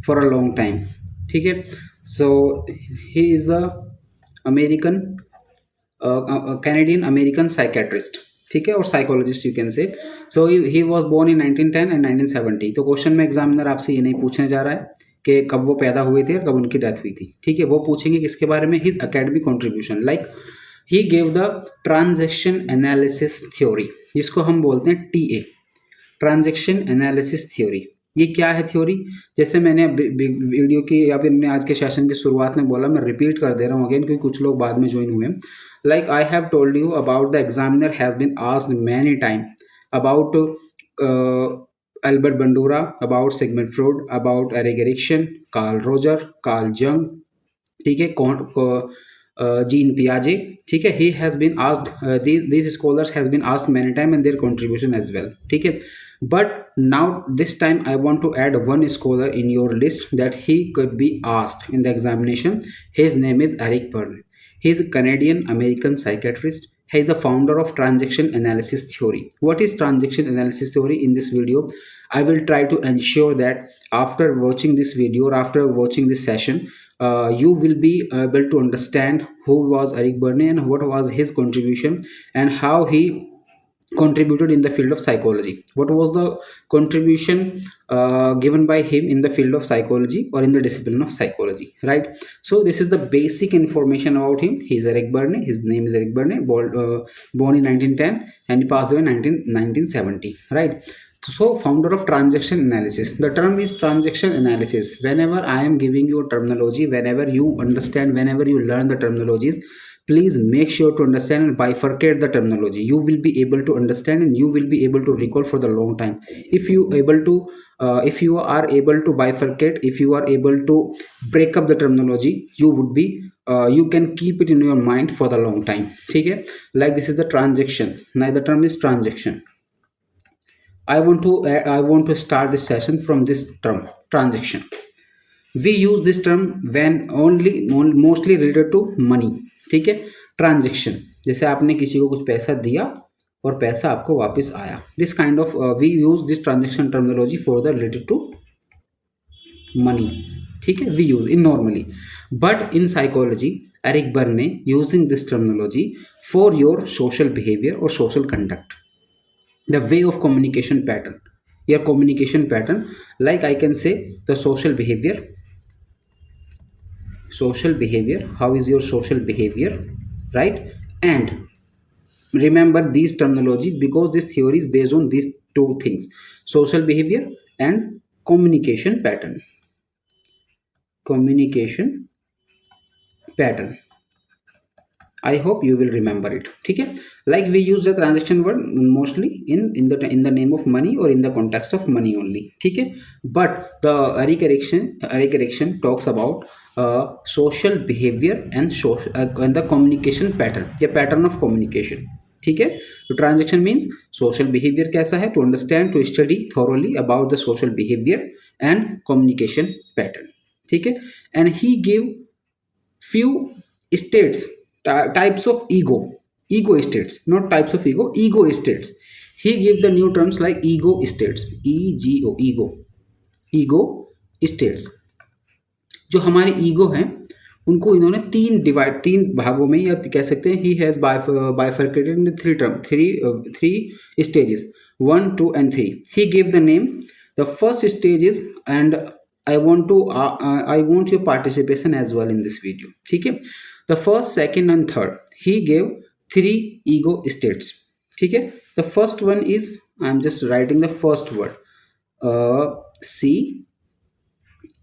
for a long time. ठीक है, so he is the American Canadian American psychiatrist, ठीक है, और psychologist you can say. So he was born in 1910 and 1970. तो question में examiner आपसे ये नहीं पूछने जा रहा है कि कब वो पैदा हुए थे और कब उनकी डेथ हुई थी. ठीक है, वो पूछेंगे किसके बारे में, his academic contribution. Like he gave the transaction analysis theory, जिसको हम बोलते हैं टीए, ट्रांजैक्शन एनालिसिस थ्योरी. ये क्या है थ्योरी? जैसे मैंने वीडियो की या फिर मैंने आज के सेशन की शुरुआत में बोला, मैं रिपीट कर दे रहा हूँ अगेन, क्योंकि कुछ लोग बाद में ज्वाइन हुए. Like I have told you about, the examiner has been asked many times about Albert Bandura, about Sigmund Freud, about Erik Erikson, Carl Roger, Carl Jung, ठीक है, जीन पियाजे. ठीक है, he has been asked, these scholars has been asked many times and their contribution as well. ठीक है, but now this time I want to add one scholar in your list that he could be asked in the examination. His name is Eric Berne. He is a Canadian American psychiatrist. He is the founder of transaction analysis theory. What is transaction analysis theory? In this video, I will try to ensure that after watching this video or after watching this session, you will be able to understand who was Eric Berne and what was his contribution and how he contributed in the field of psychology. What was the contribution given by him in the field of psychology or in the discipline of psychology, right? So this is the basic information about him. He is Eric Berne. His name is Eric Berne, born in 1910 and he passed away in 1970, right? So founder of transaction analysis. The term is transaction analysis. Whenever I am giving you a terminology, whenever you understand, whenever you learn the terminologies, please make sure to understand and bifurcate the terminology. You will be able to understand and you will be able to recall for the long time. If you are able to bifurcate, if you are able to break up the terminology, you would be you can keep it in your mind for the long time. ठीक है, like this is the transaction. Now the term is transaction. I want to start this session from this term, transaction. We use this term when mostly related to money. ठीक है, transaction, जैसे आपने किसी को कुछ पैसा दिया और पैसा आपको वापस आया. This kind of we use this transaction terminology for the related to money. ठीक है, we use in normally, but in psychology Eric Berne using this terminology for your social behaviour और social conduct, the way of communication pattern, your communication pattern. Like I can say the social behavior, how is your social behavior, right? And remember these terminologies because this theory is based on these two things, social behavior and communication pattern. I hope you will remember it. ठीक है, like we use the transaction word mostly in the name of money or in the context of money only. ठीक है, but the Erik Erikson talks about social behavior and the communication pattern, या pattern of communication. ठीक है, तो transaction means social behavior कैसा है, to understand, to study thoroughly about the social behavior and communication pattern. ठीक है, and he gave few states, types of ego states, not types of ego states. He gave the new terms like ego states, ego states. जो हमारे ego हैं उनको इन्होंने तीन भागों में, या कह सकते हैं he has bifurcated in three stages, 1, 2 and 3. He gave the name. The first stage is, and I want your participation as well in this video. ठीक है, the first, second and third, he gave 3 ego states. ठीक है, the first one is, I am just writing the first word, C,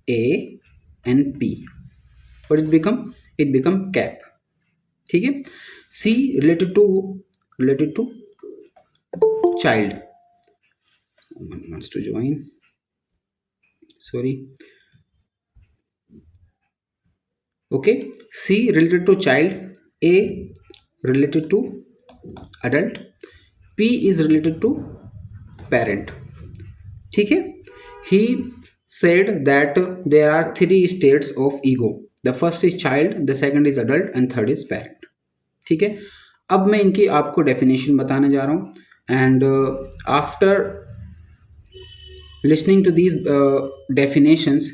A and P. What it become? It become cap. ठीक है, C related to child. Someone wants to join. Sorry. Okay, C related to child, A related to adult, P is related to parent. ठीक है, he said that there are 3 states of ego. The first is child, the second is adult and third is parent. ठीक है, अब मैं इनकी आपको definition बताने जा रहा हूँ, and after listening to these definitions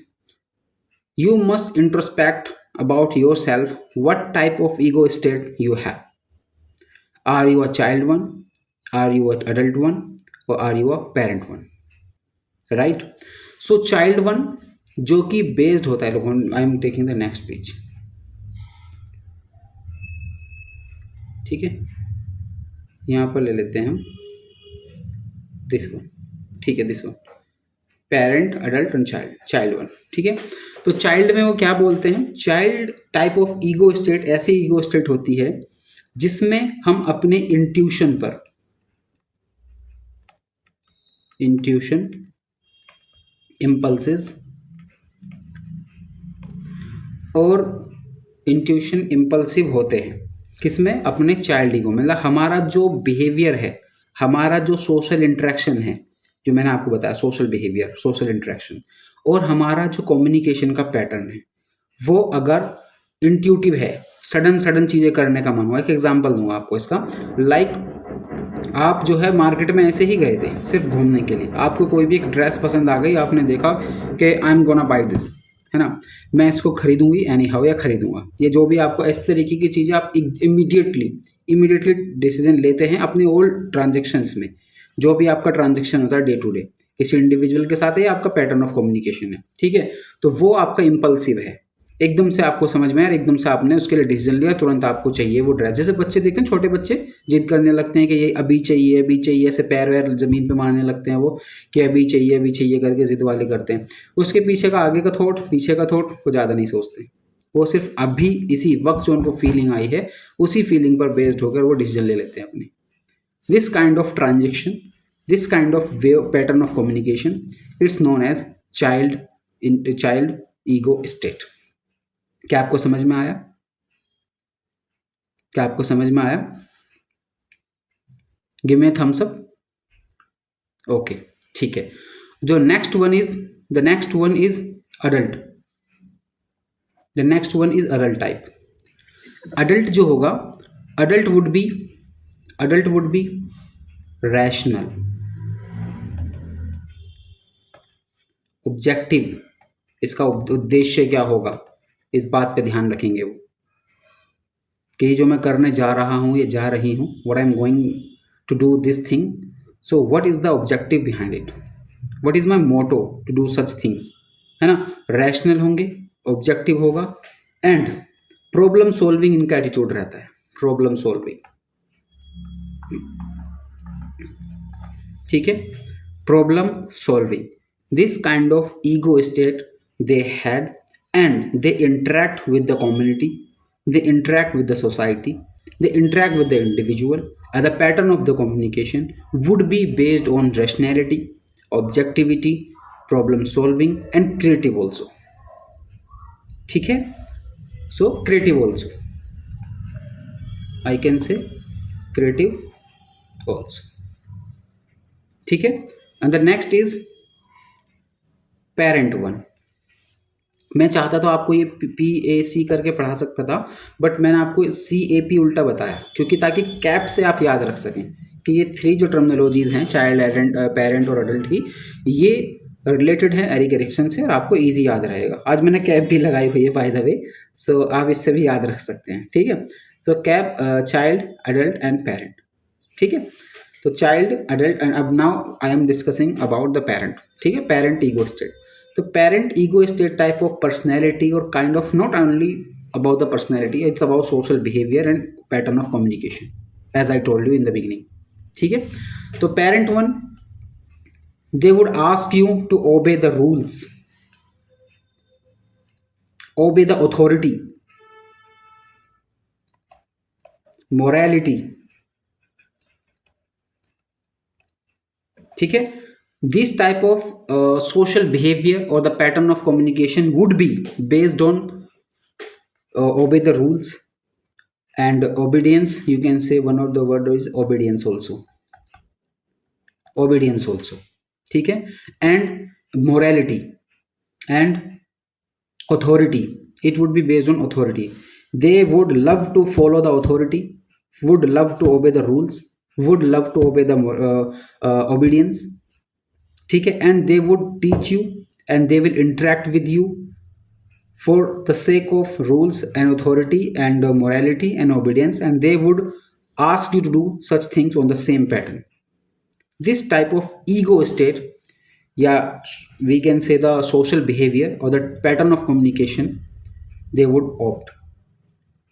You must introspect about yourself what type of ego state you have. Are you a child one, are you an adult one, or are you a parent one? Right. So child one जो कि based होता है लोगों. I am taking the next page. ठीक है, यहाँ पर ले लेते हैं हम दिस वन. ठीक है, this one, parent, adult and child. Child one. ठीक है, तो चाइल्ड में वो क्या बोलते हैं, child type of ego state ऐसी ईगो स्टेट होती है जिसमें हम अपने इंट्यूशन, इम्पल्सेस और इंट्यूशन इम्पल्सिव होते हैं किसमें, अपने चाइल्ड ईगो. मतलब हमारा जो बिहेवियर है, हमारा जो सोशल इंटरेक्शन है, जो मैंने आपको बताया सोशल बिहेवियर, सोशल इंटरेक्शन, और हमारा जो कम्युनिकेशन का पैटर्न है, वो अगर इंट्यूटिव है, सडन चीज़ें करने का मन हुआ. एक एग्जांपल दूंगा आपको इसका. लाइक आप जो है मार्केट में ऐसे ही गए थे सिर्फ घूमने के लिए, आपको कोई भी एक ड्रेस पसंद आ गई, आपने देखा कि I am gonna by this, है ना, मैं इसको खरीदूंगी एनी हाउ, या खरीदूंगा, ये जो भी आपको इस तरीके की चीज़ें आप इमीडिएटली डिसीजन लेते हैं अपने ओल्ड ट्रांजेक्शन्स में. जो भी आपका ट्रांजेक्शन होता है डे टू डे किसी इंडिविजुअल के साथ, ये आपका पैटर्न ऑफ कम्युनिकेशन है. ठीक है, तो वो आपका इम्पल्सिव है. एकदम से आपको समझ में आया, एकदम से आपने उसके लिए डिसीजन लिया, तुरंत आपको चाहिए वो ड्रेस. जैसे बच्चे देखते हैं, छोटे बच्चे जिद करने लगते हैं कि ये अभी चाहिए, ऐसे पैर वैर जमीन पे मारने लगते हैं वो, कि अभी चाहिए करके जिद वाले करते हैं. उसके पीछे का आगे का थॉट, पीछे का थॉट वो ज़्यादा नहीं सोचते. वो सिर्फ अभी इसी वक्त जो उनको फीलिंग आई है, उसी फीलिंग पर बेस्ड होकर वो डिसीजन ले लेते हैं अपने. This kind of transaction, this kind of way pattern of communication, it's known as child ego state. क्या आपको समझ में आया? Give me thumbs up. Okay, ठीक है. जो next one is adult. The next one is adult type. Adult जो होगा, adult would be rational, objective. इसका उद्देश्य क्या होगा, इस बात पे ध्यान रखेंगे वो कि जो मैं करने जा रहा हूँ या जा रही हूँ, what I am going to do this thing, so what is the objective behind it, what is my motto to do such things, है ना. रैशनल होंगे, ऑब्जेक्टिव होगा, एंड प्रॉब्लम सॉल्विंग इनका एटीट्यूड रहता है. प्रॉब्लम सॉल्विंग, ठीक है, problem solving. This kind of ego state they had, and they interact with the community, they interact with the society, they interact with the individual, and the pattern of the communication would be based on rationality, objectivity, problem solving, and creative also. ठीक है, so creative also, I can say creative also. ठीक है, and the next is parent one. मैं चाहता तो आपको ये PAC करके पढ़ा सकता था, बट मैंने आपको CAP उल्टा बताया, क्योंकि ताकि कैप से आप याद रख सकें कि ये 3 जो टर्मिनोलॉजीज हैं, चाइल्ड, पेरेंट और अडल्ट की, ये रिलेटेड है एरिक एरिक्सन से, और आपको इजी याद रहेगा. आज मैंने कैप भी लगाई हुई है बाय द वे, सो आप इससे भी याद रख सकते हैं. ठीक है, so CAP, child, adult and parent. ठीक है, तो चाइल्ड, अडल्ट, एंड अब now I am discussing about the parent. ठीक है, पेरेंट ईगो स्टेट. तो parent ego state type of personality, और kind of not only about the personality, it's about social behaviour and pattern of communication, as I told you in the beginning. ठीक है, तो parent one, they would ask you to obey the rules, obey the authority, morality. ठीक है, this type of social behavior or the pattern of communication would be based on obey the rules and obedience. You can say one of the word is obedience also. ठीक है, and morality and authority. It would be based on authority. They would love to follow the authority, would love to obey the rules, would love to obey the obedience. ठीक है, and they would teach you and they will interact with you for the sake of rules and authority and morality and obedience, and they would ask you to do such things on the same pattern. This type of ego state, yeah, we can say the social behavior or the pattern of communication, they would opt,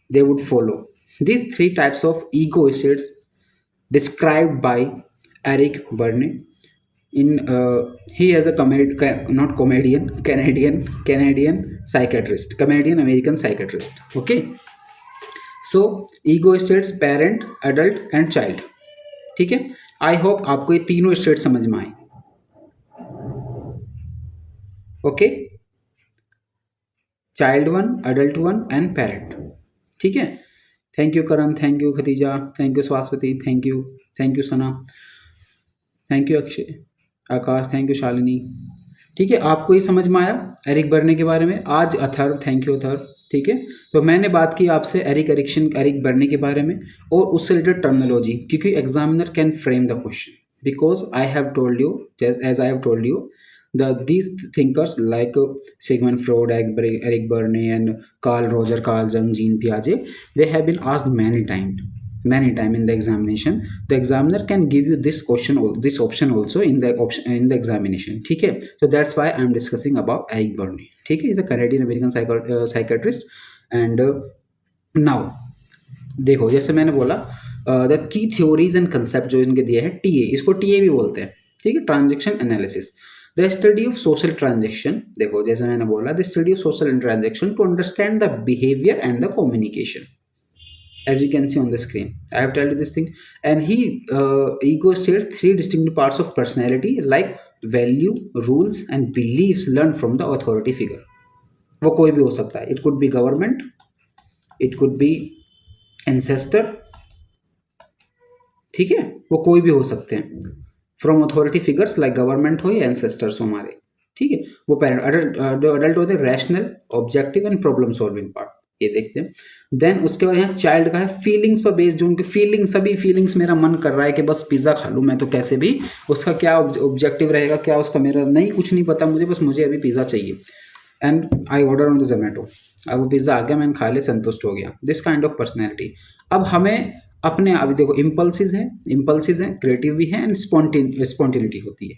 they would follow. These three types of ego states described by Eric Berne in he is a not comedian, Canadian psychiatrist, Canadian American psychiatrist. Okay, so ego states parent, adult and child. ठीक है, I hope आपको ये तीनों state समझ में आए. Okay, child one, adult one and parent. ठीक है, thank you Karan, thank you Khatija, thank you Swaswati, thank you Sana, thank you Akshay, Akash, thank you Shalini. ठीक है, आपको ये समझ में आया एरिक बर्ने के बारे में. आज अथर्व, थैंक यू अथर्व. ठीक है, तो मैंने बात की आपसे एरिक बर्ने के बारे में और उससे रिलेटेड टर्मिनोलॉजी, क्योंकि examiner can frame the question because I have told you, as I have told you, these thinkers like Sigmund Freud, Eric Berne and Carl Jung, Jean Piaget, they have been asked many time in the examination. The examiner can give you this option also in the examination. ठीक है, so that's why I am discussing about Eric Berne. ठीक है, he is a Canadian American psychiatrist. and now देखो, जैसे मैंने बोला the key theories and concept जो इनके दिए हैं, TA, इसको TA भी बोलते हैं. ठीक है, transaction analysis, the study of social transaction. देखो, जैसे मैंने बोला, the study of social transaction to understand the behaviour and the communication. As you can see on the screen, I have told you this thing. And ego states three distinct parts of personality like value, rules and beliefs learned from the authority figure. वो कोई भी हो सकता है. It could be government, it could be ancestor. ठीक है, वो कोई भी हो सकते हैं. From authority figures like government हो या एंसेस्टर्स हो हमारे. ठीक है, वो पेरेंट. अडल्ट होते हैं rational, objective and problem solving part, ये देखते हैं. देन उसके बाद यहाँ चाइल्ड का है फीलिंग्स पर बेस्ड, जो उनके फीलिंग्स, सभी फीलिंग्स, मेरा मन कर रहा है कि बस पिज़्ज़ा खा लूँ मैं तो कैसे भी, उसका क्या ऑब्जेक्टिव रहेगा, क्या उसका, मेरा नहीं, कुछ नहीं पता मुझे, बस मुझे अभी पिज़्ज़ा चाहिए. And I order on the Zomato, अब वो पिज़्ज़ा आ गया, मैंने खा लिया, संतुष्ट हो गया. This kind of personality. अब हमें अपने, अभी देखो, इम्पल्सिस हैं, क्रिएटिव भी हैं एंड स्पॉन्टेनिटी होती है.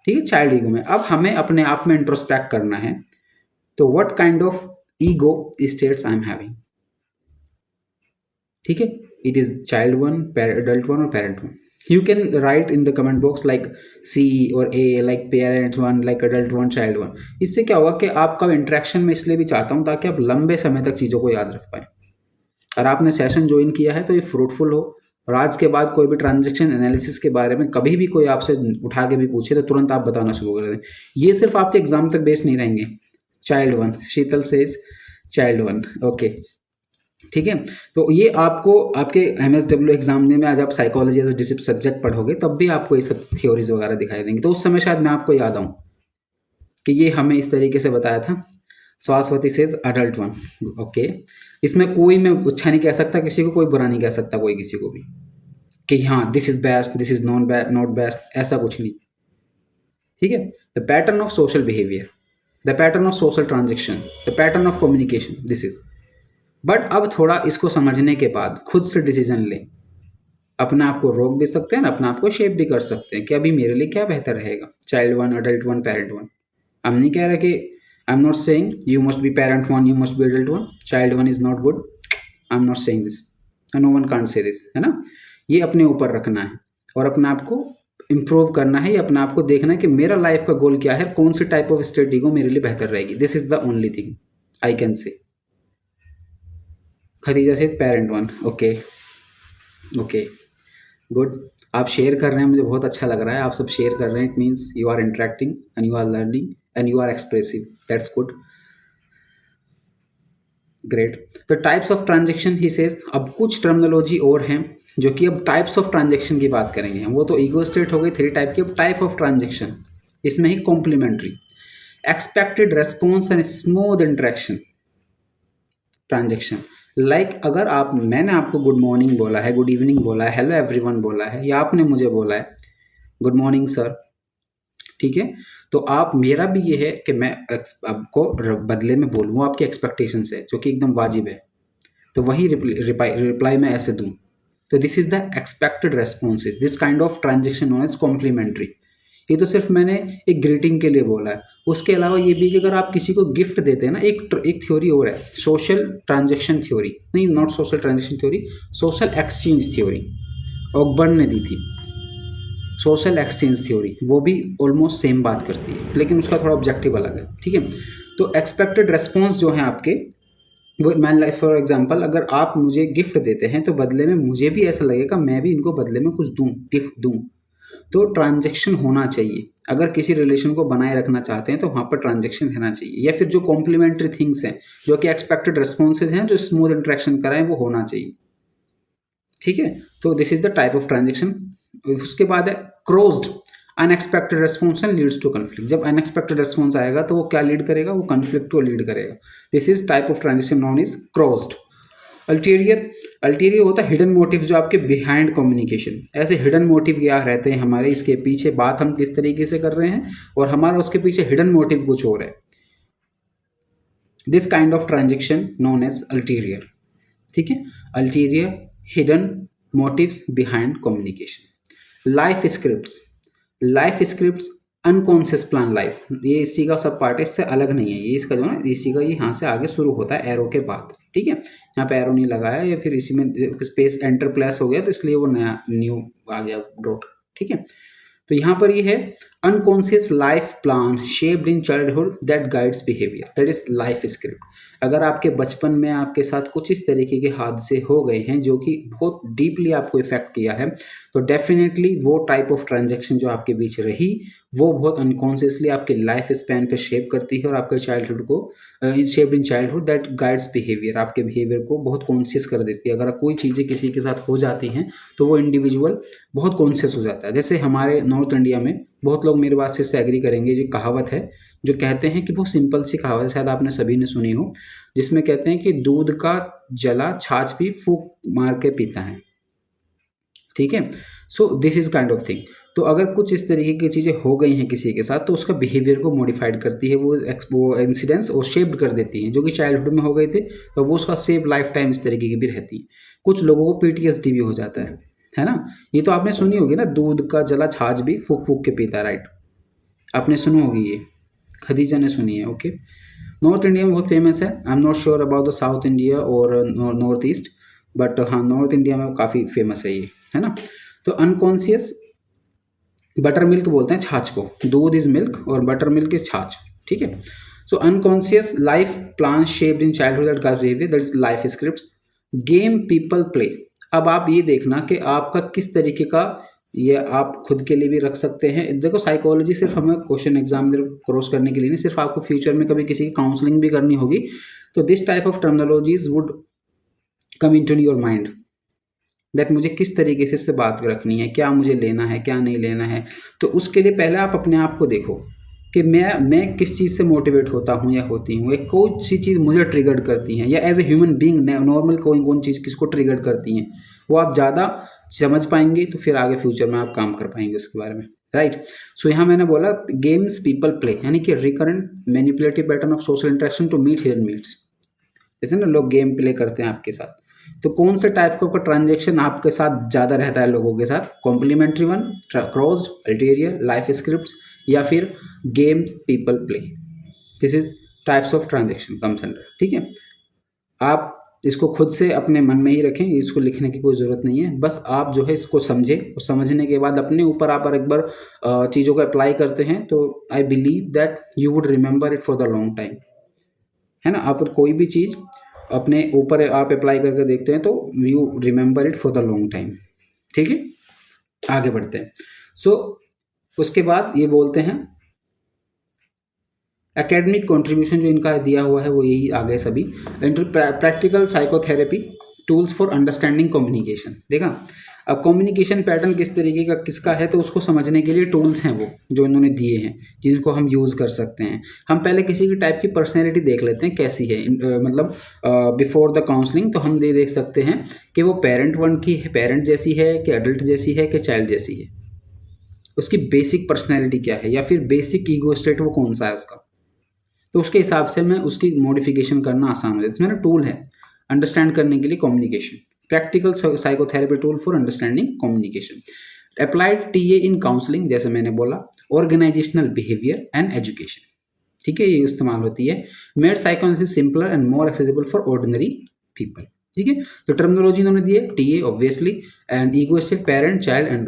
ठीक है, चाइल्ड ईगो में. अब हमें अपने आप में इंट्रोस्पेक्ट करना है, तो what kind of ego states I am having. ठीक है, it is child one, adult one और parent one. You can write in the comment box like C और A, like parent one, like adult one, child one. इससे क्या होगा कि आपका interaction में इसलिए भी चाहता हूँ ताकि आप लंबे समय तक चीज़ों को याद रख पाएँ. और आपने सेशन ज्वाइन किया है तो ये फ्रूटफुल हो, और आज के बाद कोई भी ट्रांजैक्शन एनालिसिस के बारे में कभी भी कोई आपसे उठा के भी पूछे तो तुरंत आप बताना शुरू कर दें. ये सिर्फ आपके एग्जाम तक बेस्ड नहीं रहेंगे. चाइल्ड वन, शीतल सेज चाइल्ड वन. ओके, ठीक है, तो ये आपको आपके MSW एग्जाम में आज आप साइकोलॉजी एज डिसिप्लिन सब्जेक्ट पढ़ोगे तब भी आपको ये सब थ्योरीज वगैरह दिखाई देंगे. तो उस समय शायद मैं आपको याद आऊँ कि ये हमें इस तरीके से बताया था. स्वास्वती सेज अडल्ट वन. ओके, इसमें कोई मैं अच्छा नहीं कह सकता किसी को, कोई बुरा नहीं कह सकता कोई किसी को भी कि हाँ this is best, this is not best, ऐसा कुछ नहीं. ठीक है, the pattern of social behaviour, the pattern of social transaction, the pattern of communication, this is. But अब थोड़ा इसको समझने के बाद खुद से डिसीजन लें. अपने आप को रोक भी सकते हैं, अपने आप को शेप भी कर सकते हैं कि अभी मेरे लिए क्या बेहतर रहेगा. Child one, adult one, parent one. हम नहीं कह रहे कि I'm not saying you must be parent one, you must be adult one, child one is not good. I'm not saying this. No one can't say this, है ना. ये अपने ऊपर रखना है और अपने आप को इम्प्रूव करना है. ये अपने आप को देखना है कि मेरा लाइफ का गोल क्या है, कौन सी टाइप ऑफ स्टेट ईगो मेरे लिए बेहतर रहेगी. This is the only thing I can say. Khadija से parent one. Okay okay, good. आप शेयर कर रहे हैं, मुझे बहुत अच्छा लग रहा है. आप सब शेयर कर रहे हैं, it means you are interacting and you are learning and you are expressive. That's good. Great. The types of transaction he says. अब कुछ टर्मिनोलॉजी और हैं जो कि अब टाइप्स ऑफ ट्रांजेक्शन की बात करेंगे. वो तो ईगो स्टेट हो गई 3 टाइप की. अब टाइप ऑफ ट्रांजेक्शन, इसमें ही complementary, expected response and smooth interaction transaction. Like अगर मैंने आपको गुड मॉर्निंग बोला है, गुड इवनिंग बोला है, हेलो एवरीवन बोला है, या आपने मुझे बोला है गुड मॉर्निंग सर, ठीक है। तो आप, मेरा भी ये है कि मैं आपको बदले में बोलूँ आपकी एक्सपेक्टेशन से, जो कि एकदम वाजिब है, तो वही रिप्लाई मैं ऐसे दूँ। तो this is the expected responses, this kind of transaction known as complementary. ये तो सिर्फ मैंने एक ग्रीटिंग के लिए बोला है। उसके अलावा ये भी कि अगर आप किसी को गिफ्ट देते हैं ना, एक थ्योरी और है, सोशल ट्रांजेक्शन थ्योरी, नहीं not social transaction theory, social exchange theory, Ogburn ने दी थी सोशल एक्सचेंज थ्योरी। वो भी ऑलमोस्ट सेम बात करती है, लेकिन उसका थोड़ा ऑब्जेक्टिव अलग है, ठीक है। तो एक्सपेक्टेड रेस्पॉन्स जो है आपके, वो मान लाइक फॉर एग्जांपल, अगर आप मुझे गिफ्ट देते हैं तो बदले में मुझे भी ऐसा लगेगा मैं भी इनको बदले में कुछ दूं, गिफ्ट दूं। तो ट्रांजैक्शन होना चाहिए। अगर किसी रिलेशन को बनाए रखना चाहते हैं तो वहाँ पर ट्रांजैक्शन रहना चाहिए, या फिर जो कॉम्प्लीमेंट्री थिंग्स हैं, जो कि एक्सपेक्टेड रेस्पॉन्सेज हैं, जो स्मूथ इंटरेक्शन कराएं, वो होना चाहिए, ठीक है। तो this is the type of transaction. उसके बाद है crossed unexpected response and leads to conflict. जब अनएक्सपेक्टेड रेस्पॉन्स आएगा तो वो क्या लीड करेगा, वो कन्फ्लिक्ट को लीड करेगा। This is type of transaction non is क्रोज्ड। Ulterior होता है हिडन मोटिव, जो आपके बिहाइंड कम्युनिकेशन। ऐसे हिडन मोटिव क्या रहते हैं हमारे, इसके पीछे बात हम किस तरीके से कर रहे हैं और हमारा उसके पीछे हिडन मोटिव कुछ और है। This kind of transaction known as ulterior, ठीक है। Ulterior, hidden motives behind communication. Life scripts unconscious plan life, ये इसी का सब पार्ट है, इससे अलग नहीं है ये। इसका जो है इसी का, ये यहाँ से आगे शुरू होता है एरो के बाद, ठीक है। यहाँ पे एरो नहीं लगाया, या फिर इसी में स्पेस एंटर प्लस हो गया तो इसलिए वो नया न्यू आ गया डॉट, ठीक है। तो यहाँ पर ये है unconscious life plan shaped in childhood that guides behaviour, that is life script. अगर आपके बचपन में आपके साथ कुछ इस तरीके के हादसे हो गए हैं जो कि बहुत डीपली आपको इफेक्ट किया है, तो डेफिनेटली वो टाइप ऑफ ट्रांजैक्शन जो आपके बीच रही, वो बहुत अनकॉन्शियसली आपके लाइफ स्पैन पे शेप करती है और आपके चाइल्डहुड को, shaped in childhood that guides behaviour, आपके बिहेवियर को बहुत कॉन्शियस कर देती है। अगर कोई चीज़ें किसी के साथ हो जाती हैं तो वो इंडिविजुअल बहुत कॉन्शियस हो जाता है। जैसे हमारे नॉर्थ इंडिया में बहुत लोग मेरे बात से इससे एग्री करेंगे, जो कहावत है, जो कहते हैं कि बहुत सिंपल सी कहावत है, शायद आपने सभी ने सुनी हो, जिसमें कहते हैं कि दूध का जला छाछ भी फूंक मार के पीता है, ठीक है। So this is kind of thing. तो अगर कुछ इस तरीके की चीज़ें हो गई हैं किसी के साथ, तो उसका बिहेवियर को मॉडिफाइड करती है वो इंसिडेंट्स, और शेप्ड कर देती हैं। जो कि चाइल्डहुड में हो गए थे तो वो उसका सेव लाइफ टाइम इस तरीके की भी रहती है। कुछ लोगों को PTSD भी हो जाता है ना। ये तो आपने सुनी होगी ना, दूध का जला छाछ भी फूक फूक के पीता, राइट, आपने सुनी होगी, ये खदीजा ने सुनी है, ओके। नॉर्थ इंडिया में बहुत फेमस है। I am not sure about the south India और नॉर्थ ईस्ट, बट हाँ नॉर्थ इंडिया में काफ़ी फेमस है ये, है ना। तो अनकॉन्शियस बटर मिल्क बोलते हैं छाछ को, दूध इज मिल्क और बटर मिल्क इज छाछ, ठीक है। So unconscious life plan shaped in childhood that guides behaviour, that is life scripts. Game people play. अब आप ये देखना कि आपका किस तरीके का, ये आप खुद के लिए भी रख सकते हैं। देखो साइकोलॉजी सिर्फ हमें क्वेश्चन एग्जाम क्रॉस करने के लिए नहीं, सिर्फ आपको फ्यूचर में कभी किसी की काउंसलिंग भी करनी होगी, तो this type of terminologies would come into your mind, that मुझे किस तरीके से इससे बात रखनी है, क्या मुझे लेना है, क्या नहीं लेना है। तो उसके लिए पहले आप अपने आप को देखो कि मैं किस चीज़ से मोटिवेट होता हूँ या होती हूँ, एक कौन सी चीज़ मुझे ट्रिगर करती हैं, या as a human being normal कौन चीज़ किसको ट्रिगर करती हैं, वो आप ज़्यादा समझ पाएंगे, तो फिर आगे फ्यूचर में आप काम कर पाएंगे उसके बारे में, राइट। सो यहाँ मैंने बोला गेम्स पीपल प्ले, यानी कि recurrent manipulative pattern of social interaction to meet hidden needs. जैसे ना लोग गेम प्ले करते हैं आपके साथ, तो कौन से टाइप का ट्रांजैक्शन आपके साथ ज़्यादा रहता है लोगों के साथ, complementary one, crossed, ulterior, life scripts, या फिर games people play. This is types of transaction comes under, ठीक है। आप इसको खुद से अपने मन में ही रखें, इसको लिखने की कोई ज़रूरत नहीं है, बस आप जो है इसको समझें, और समझने के बाद अपने ऊपर आप एक बार चीज़ों को अप्लाई करते हैं तो I believe that you would remember it for the long time, है ना। आप कोई भी चीज़ अपने ऊपर आप अप्लाई करके देखते हैं तो you remember it for the long time, ठीक है। आगे बढ़ते हैं। सो उसके बाद ये बोलते हैं एकेडमिक कंट्रीब्यूशन जो इनका दिया हुआ है वो यही आगे सभी, practical psychotherapy tools for understanding communication. देखा, अब कम्युनिकेशन पैटर्न किस तरीके का किसका है, तो उसको समझने के लिए टूल्स हैं वो जो इन्होंने दिए हैं, जिनको हम यूज़ कर सकते हैं। हम पहले किसी की टाइप की पर्सनैलिटी देख लेते हैं कैसी है, मतलब बिफोर द काउंसलिंग। तो हम देख सकते हैं कि वो पेरेंट वन की पेरेंट जैसी है, कि एडल्ट जैसी है, कि चाइल्ड जैसी है। उसकी बेसिक पर्सनैलिटी क्या है या फिर बेसिक ईगो स्टेट वो कौन सा है उसका, तो उसके हिसाब से मैं उसकी मॉडिफिकेशन करना आसान हो जाता है। इसमें ना टूल है अंडरस्टैंड करने के लिए, communication, practical psychotherapy tool for understanding communication, applied TA in counselling जैसे मैंने बोला, ऑर्गेनाइजेशनल बिहेवियर एंड एजुकेशन, ठीक है, ये इस्तेमाल होती है। Made psychoanalysis simpler and more accessible for ordinary people, ठीक है। तो टर्मिनोलॉजी इन्होंने दी है, TA obviously, and ego state, parent child and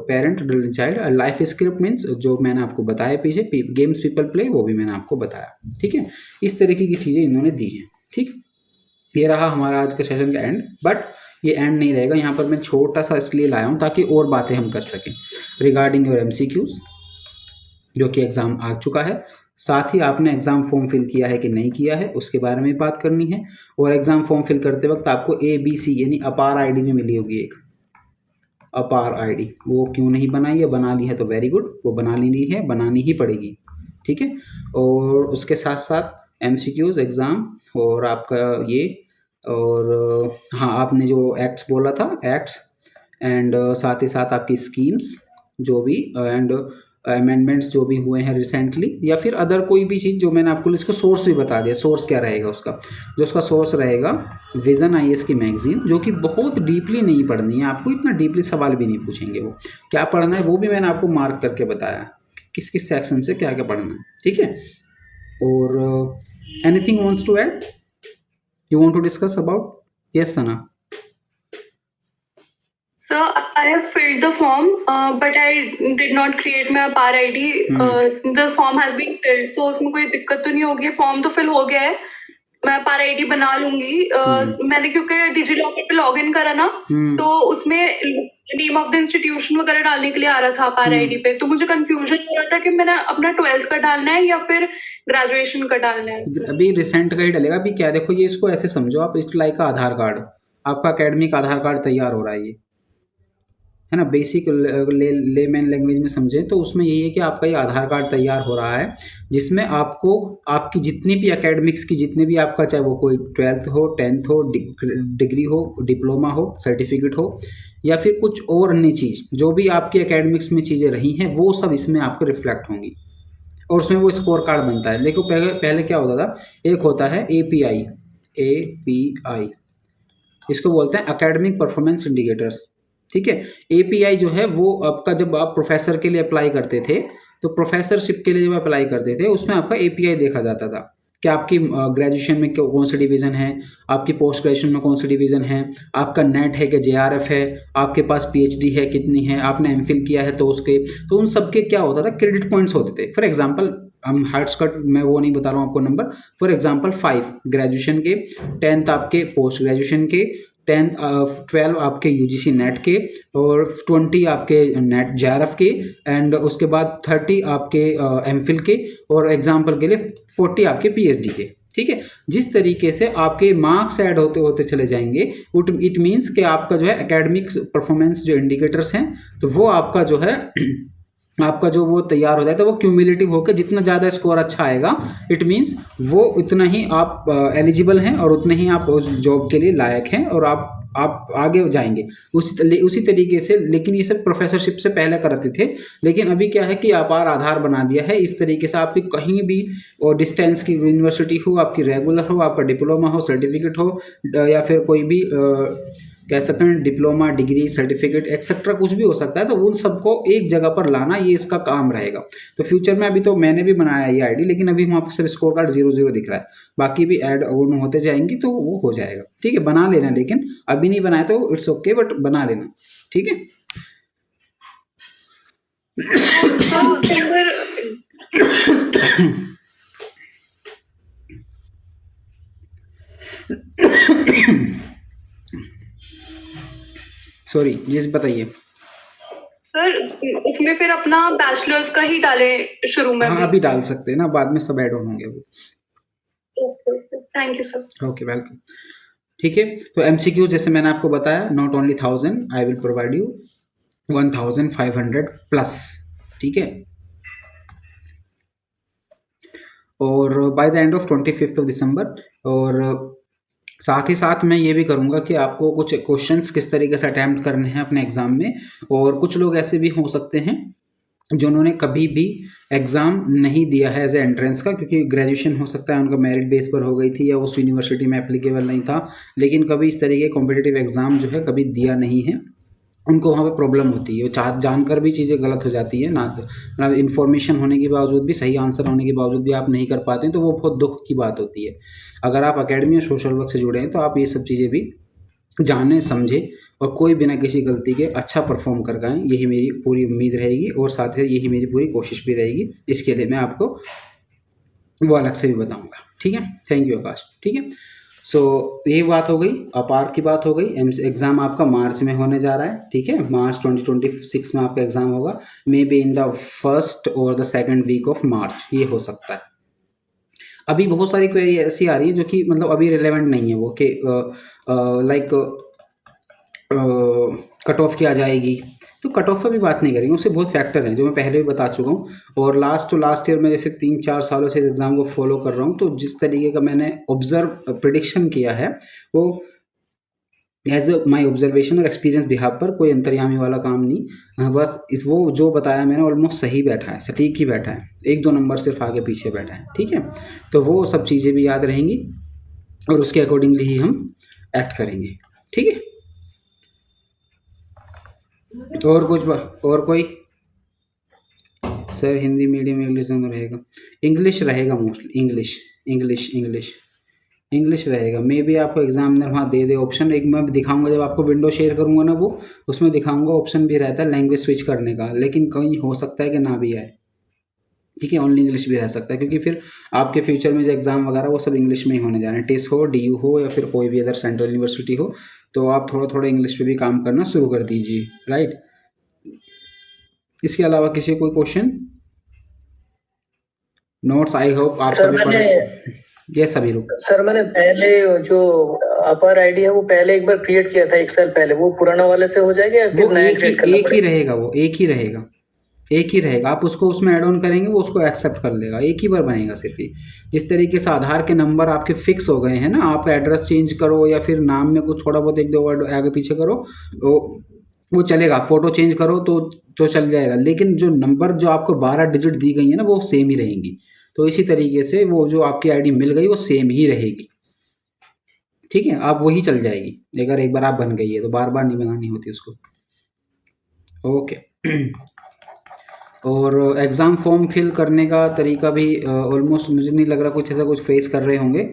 parent child, life script means जो मैंने आपको बताया पीछे, गेम्स पीपल प्ले वो भी मैंने आपको बताया, ठीक है। इस तरीके की चीज़ें इन्होंने दी हैं, ठीक। ये रहा हमारा आज का सेशन का एंड, बट ये एंड नहीं रहेगा, यहाँ पर मैं छोटा सा इसलिए लाया हूँ ताकि और बातें हम कर सकें रिगार्डिंग योर MCQs, जो कि एग्ज़ाम आ चुका है। साथ ही आपने एग्ज़ाम फॉर्म फिल किया है कि नहीं किया है उसके बारे में बात करनी है। और एग्ज़ाम फॉर्म फिल करते वक्त आपको ABC यानी अपार ID भी मिली होगी एक, अपार ID, वो क्यों नहीं बनाई है, बना ली है तो वेरी गुड, वो बना लेनी है, बनानी ही पड़ेगी, ठीक है। और उसके साथ साथ MCQs एग्ज़ाम और आपका ये, और हाँ आपने जो एक्ट्स बोला था, एक्ट्स एंड साथ ही साथ आपकी स्कीम्स जो भी एंड अमेंडमेंट्स जो भी हुए हैं रिसेंटली, या फिर अदर कोई भी चीज़ जो मैंने आपको इसको सोर्स भी बता दिया, सोर्स क्या रहेगा उसका, जो उसका सोर्स रहेगा विज़न IAS की मैगजीन, जो कि बहुत डीपली नहीं पढ़नी है आपको, इतना डीपली सवाल भी नहीं पूछेंगे, वो क्या पढ़ना है वो भी मैंने आपको मार्क करके बताया, किस किस सेक्शन से क्या क्या पढ़ना है, ठीक है। और anything wants to add, you want to discuss about? Yes Sana. So I have filled the form, but I did not create my APAR ID. The form has been filled, so उसमें कोई दिक्कत तो नहीं होगी, फॉर्म तो fill हो गया है, मैं APAR ID बना लूंगी। मैंने क्योंकि डिजिलॉकर पे लॉगिन करा ना, तो उसमें नेम ऑफ द इंस्टीट्यूशन वगैरह डालने के लिए आ रहा था APAR ID पे, तो मुझे कंफ्यूजन हो रहा था कि मैंने अपना 12th का डालना है या फिर ग्रेजुएशन का डालना है। अभी रिसेंट का ही डलेगा। अभी क्या देखो, ये इसको ऐसे समझो आप, इस लाइक का आधार कार्ड, आपका अकेडमिक आधार कार्ड तैयार हो रहा है, ये है ना, बेसिक लेमैन लैंग्वेज में समझें तो उसमें यही है कि आपका ये आधार कार्ड तैयार हो रहा है, जिसमें आपको आपकी जितनी भी एकेडमिक्स की जितने भी आपका, चाहे वो कोई 12th हो, 10th हो, डिग्री हो, डिप्लोमा हो, सर्टिफिकेट हो, या फिर कुछ और अन्य चीज़ जो भी आपकी एकेडमिक्स में चीज़ें रही हैं, वो सब इसमें आपको रिफ्लेक्ट होंगी और उसमें वो स्कोर कार्ड बनता है। देखो पहले क्या होता था, एक होता है API, इसको बोलते हैं एकेडमिक परफॉर्मेंस इंडिकेटर्स, ठीक है। API जो है वो आपका, जब आप प्रोफेसर के लिए अप्लाई करते थे, तो प्रोफेसरशिप के लिए जब अप्लाई करते थे उसमें आपका API देखा जाता था कि आपकी ग्रेजुएशन में कौन सी डिवीज़न है, आपकी पोस्ट ग्रेजुएशन में कौन सी डिवीज़न है, आपका नेट है कि JRF है, आपके पास PhD है कितनी है, आपने MPhil किया है तो उसके, तो उन सब के क्या होता था, क्रेडिट पॉइंट्स होते थे। फॉर एग्जांपल हम हार्ट्स कट मैं वो नहीं बता रहा हूँ आपको नंबर, फॉर एग्जांपल 5 ग्रेजुएशन के, 10th आपके पोस्ट ग्रेजुएशन के, 12 आपके UGC नेट के, और 20 आपके नेट JRF के, एंड उसके बाद 30 आपके MPhil के, और एग्जाम्पल के लिए 40 आपके PhD के, ठीक है। जिस तरीके से आपके मार्क्स ऐड होते होते चले जाएंगे, इट मीन्स कि आपका जो है एकेडमिक परफॉर्मेंस जो इंडिकेटर्स हैं, तो वो आपका जो है आपका जो वो तैयार हो जाता है, वो क्यूमुलेटिव होकर जितना ज़्यादा स्कोर अच्छा आएगा, इट मीन्स वो उतना ही आप एलिजिबल हैं और उतने ही आप उस जॉब के लिए लायक हैं और आप आगे जाएंगे उसी तरीके से। लेकिन ये सब प्रोफेसरशिप से पहले कराते थे, लेकिन अभी क्या है कि अपार आधार बना दिया है इस तरीके से, आपकी कहीं भी और डिस्टेंस की यूनिवर्सिटी हो, आपकी रेगुलर हो, आपका डिप्लोमा हो, सर्टिफिकेट हो, या फिर कोई भी कह सकते हैं डिप्लोमा, डिग्री, सर्टिफिकेट एक्सेट्रा कुछ भी हो सकता है, तो उन सबको एक जगह पर लाना ये इसका काम रहेगा। तो फ्यूचर में अभी तो मैंने भी बनाया ये ID, लेकिन अभी वहाँ पर सिर्फ स्कोर कार्ड 0-0 दिख रहा है, बाकी भी ऐड ऑन होते जाएंगी तो वो हो जाएगा, ठीक है। बना लेना, लेकिन अभी नहीं बनाया तो इट्स ओके, बट बना लेना, ठीक है। सॉरी, ये बताइए सर, उसमें फिर अपना बैचलर्स का ही डाले शुरू में? हाँ, अभी डाल सकते हैं ना, बाद में सब ऐड ऑन होंगे वो। Thank you sir. Okay, welcome, ठीक है। तो MCQ जैसे मैंने आपको बताया, not only 1000, I will provide you 1500 plus, ठीक है। और बाय द एंड ऑफ 25 दिसंबर, और साथ ही साथ मैं ये भी करूँगा कि आपको कुछ क्वेश्चंस किस तरीके से अटैम्प्ट करने हैं अपने एग्ज़ाम में। और कुछ लोग ऐसे भी हो सकते हैं जिन्होंने कभी भी एग्ज़ाम नहीं दिया है एज ए एंट्रेंस का, क्योंकि ग्रेजुएशन हो सकता है उनका मेरिट बेस पर हो गई थी या उस यूनिवर्सिटी में एप्लीकेबल नहीं था, लेकिन कभी इस तरीके कॉम्पिटिटिव एग्ज़ाम जो है कभी दिया नहीं है, उनको वहाँ पे प्रॉब्लम होती है। वो जानकर भी चीज़ें गलत हो जाती है ना, मतलब इन्फॉर्मेशन होने के बावजूद भी, सही आंसर होने के बावजूद भी आप नहीं कर पाते हैं, तो वो बहुत दुख की बात होती है। अगर आप अकेडमी और सोशल वर्क से जुड़े हैं तो आप ये सब चीज़ें भी जाने समझे और कोई बिना किसी गलती के अच्छा परफॉर्म कर गए, यही मेरी पूरी उम्मीद रहेगी और साथ ही यही मेरी पूरी कोशिश भी रहेगी। इसके लिए मैं आपको वो अलग से भी बताऊंगा, ठीक है। थैंक यू आकाश, ठीक है। सो ये बात हो गई, अपार की बात हो गई। एग्ज़ाम आपका मार्च में होने जा रहा है, ठीक है, मार्च 2026 में आपका एग्ज़ाम होगा, maybe in the first और the second week of March, ये हो सकता है। अभी बहुत सारी क्वेरी ऐसी आ रही है जो कि मतलब अभी रिलेवेंट नहीं है वो, कि लाइक कट ऑफ क्या जाएगी, तो कट ऑफ पर भी बात नहीं करेंगे, उससे बहुत फैक्टर हैं जो मैं पहले भी बता चुका हूँ। और लास्ट ईयर में जैसे 3-4 सालों से इस एग्ज़ाम को फॉलो कर रहा हूँ, तो जिस तरीके का मैंने प्रिडिक्शन किया है वो एज माई ऑब्जर्वेशन और एक्सपीरियंस बिहाफ पर, कोई अंतर्यामी वाला काम नहीं। बस वो जो बताया मैंने ऑलमोस्ट सही बैठा है, सटीक ही बैठा है, 1-2 नंबर सिर्फ आगे पीछे बैठा है, ठीक है। तो वो सब चीज़ें भी याद रहेंगी और उसके अकॉर्डिंगली ही हम एक्ट करेंगे, ठीक है। और कोई सर हिंदी मीडियम इंग्लिश दोनों रहेगा? इंग्लिश रहेगा मोस्टली, इंग्लिश रहेगा। मे बी आपको एग्जामिनर वहाँ दे ऑप्शन, एक मैं दिखाऊंगा जब आपको विंडो शेयर करूंगा ना, वो उसमें दिखाऊंगा ऑप्शन भी रहता है लैंग्वेज स्विच करने का, लेकिन कहीं हो सकता है कि ना भी आए, ठीक है, ओनली इंग्लिश भी रह सकता है, क्योंकि फिर आपके फ्यूचर में जो एग्ज़ाम वगैरह वो सब इंग्लिश में ही होने जा रहे हैं, टेस हो, DU हो या फिर कोई भी अदर सेंट्रल यूनिवर्सिटी हो, तो आप थोड़ा थोड़ा इंग्लिश पे भी काम करना शुरू कर दीजिए, राइट। इसके अलावा किसी कोई क्वेश्चन? नोट्स आई होप आप सर सभी मैंने ये सभी रुक सर मैंने पहले जो अपर आईडी है वो पहले एक बार क्रिएट किया था 1 साल पहले, वो पुराना वाले से हो जाएगा या फिर वो नया क्रिएट करना एक ही रहेगा, वो एक ही रहेगा। आप उसको उसमें ऐड ऑन करेंगे, वो उसको एक्सेप्ट कर लेगा, एक ही बार बनेगा सिर्फ ही। जिस तरीके से आधार के नंबर आपके फिक्स हो गए हैं ना, आप एड्रेस चेंज करो या फिर नाम में कुछ थोड़ा बहुत 1-2 वर्ड आगे पीछे करो, वो चलेगा, फोटो चेंज करो तो चल जाएगा, लेकिन जो नंबर जो आपको 12 डिजिट दी गई है ना, वो सेम ही रहेंगी। तो इसी तरीके से वो जो आपकी आईडी मिल गई वो सेम ही रहेगी, ठीक है, आप वही चल जाएगी। अगर एक बार आप बन गई है तो बार बार नहीं बनानी होती उसको, ओके। और एग्ज़ाम फॉर्म फिल करने का तरीका भी ऑलमोस्ट मुझे नहीं लग रहा कुछ ऐसा कुछ फेस कर रहे होंगे।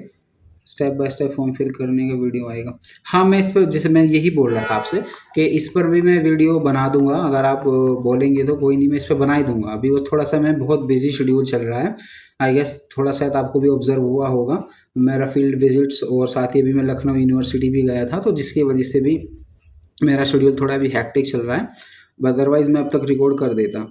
Step by step form fill करने का वीडियो आएगा। हाँ, मैं इस पर, जैसे मैं यही बोल रहा था आपसे कि इस पर भी मैं वीडियो बना दूंगा, अगर आप बोलेंगे तो कोई नहीं, मैं इस पर बना ही दूंगा। अभी वो थोड़ा सा मैं बहुत बिजी शेड्यूल चल रहा है, आई गेस थोड़ा शायद आपको भी ऑब्जर्व हुआ होगा मेरा फील्ड विजिट्स, और साथ ही अभी मैं लखनऊ यूनिवर्सिटी भी गया था, तो जिसकी वजह से भी मेरा शेड्यूल थोड़ा भी हैक्टिक चल रहा है। अदरवाइज़ मैं अब तक रिकॉर्ड कर देता।